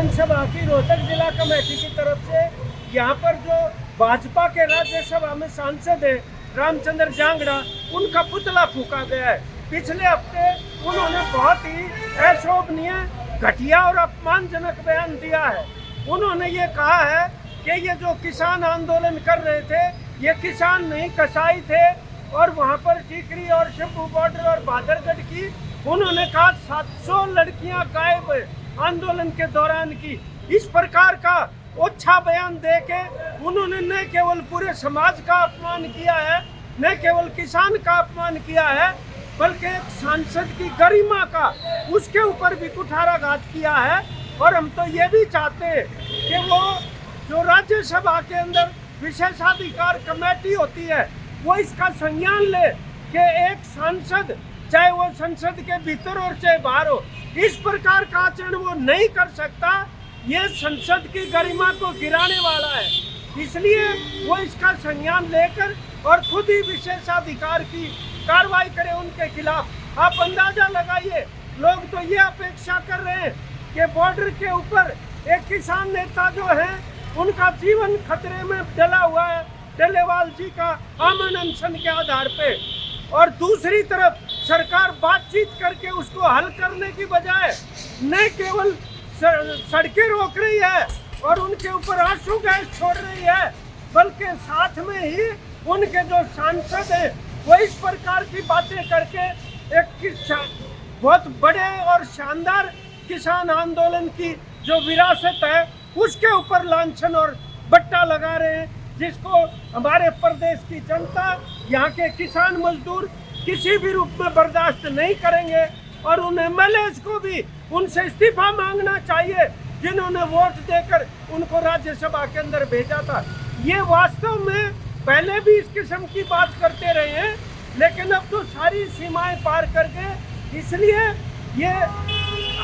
विधानसभा की रोहतक जिला कमेटी की तरफ से यहाँ पर जो भाजपा के राज्यसभा में सांसद है रामचंद्र जांगड़ा, उनका पुतला फूका गया है। पिछले हफ्ते उन्होंने बहुत ही अशोभनीय, घटिया और अपमानजनक बयान दिया है। उन्होंने ये कहा है कि ये जो किसान आंदोलन कर रहे थे ये किसान नहीं कसाई थे, और वहाँ पर टीकरी और शंभू बॉर्डर और बहादुरगढ़ की उन्होंने कहा 700 लड़कियां गायब आंदोलन के दौरान की। इस प्रकार का ओछा बयान देके उन्होंने न केवल पूरे समाज का अपमान किया है, न केवल किसान का अपमान किया है, बल्कि एक सांसद की गरिमा का, उसके ऊपर भी कुठाराघात किया है। और हम तो ये भी चाहते हैं कि वो जो राज्यसभा के अंदर विशेषाधिकार कमेटी होती है वो इसका संज्ञान ले कि एक सांसद, चाहे वो संसद के भीतर और चाहे बाहर हो, इस प्रकार का आचरण वो नहीं कर सकता। ये संसद की गरिमा को गिराने वाला है, इसलिए वो इसका संज्ञान लेकर और खुद ही विशेषाधिकार की कार्रवाई करे उनके खिलाफ। आप अंदाजा लगाइए, लोग तो ये अपेक्षा कर रहे हैं कि बॉर्डर के ऊपर एक किसान नेता जो है उनका जीवन खतरे में डला हुआ है डलेवाल जी का आमरण अनशन के आधार पे, और दूसरी तरफ सरकार बातचीत करके उसको हल करने की बजाय न केवल सड़कें रोक रही है और उनके ऊपर आंसू गैस छोड़ रही है, बल्कि साथ में ही उनके जो सांसद हैं वो इस प्रकार की बातें करके एक बहुत बड़े और शानदार किसान आंदोलन की जो विरासत है उसके ऊपर लांछन और बट्टा लगा रहे हैं, जिसको हमारे प्रदेश की जनता, यहाँ के किसान मजदूर किसी भी रूप में बर्दाश्त नहीं करेंगे। और उन एमएलएज को भी उनसे इस्तीफा मांगना चाहिए जिन्होंने वोट देकर उनको राज्यसभा के अंदर भेजा था। ये वास्तव में पहले भी इस किस्म की बात करते रहे हैं, लेकिन अब तो सारी सीमाएं पार कर गए, इसलिए ये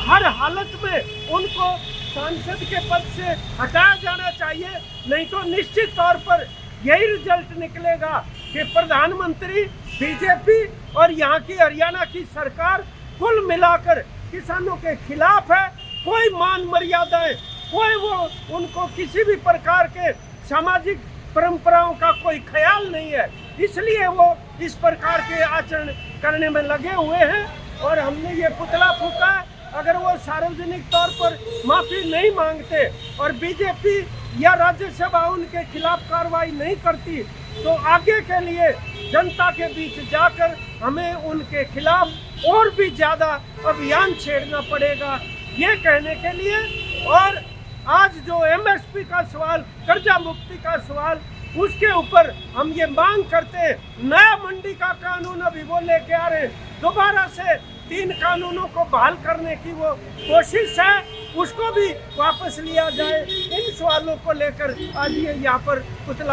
हर हालत में उनको सांसद के पद से हटाया जाना चाहिए। नहीं तो निश्चित तौर पर यही रिजल्ट निकलेगा कि प्रधानमंत्री, बीजेपी और यहाँ की हरियाणा की सरकार कुल मिलाकर किसानों के खिलाफ है। कोई मान मर्यादाएं, कोई वो उनको किसी भी प्रकार के सामाजिक परंपराओं का कोई ख्याल नहीं है, इसलिए वो इस प्रकार के आचरण करने में लगे हुए हैं। और हमने ये पुतला फूका, अगर वो सार्वजनिक तौर पर माफी नहीं मांगते और बीजेपी या राज्यसभा उनके खिलाफ कार्रवाई नहीं करती, तो आगे के लिए जनता के बीच जाकर हमें उनके खिलाफ और भी ज्यादा अभियान छेड़ना पड़ेगा, ये कहने के लिए। और आज जो एमएसपी का सवाल, कर्जा मुक्ति का सवाल, उसके ऊपर हम ये मांग करते हैं, नया मंडी का कानून अभी वो लेके आ रहे हैं, दोबारा से 3 कानूनों को बहाल करने की वो कोशिश है, उसको भी वापस लिया जाए। इन सवालों को लेकर आज ये यहाँ पर पुतला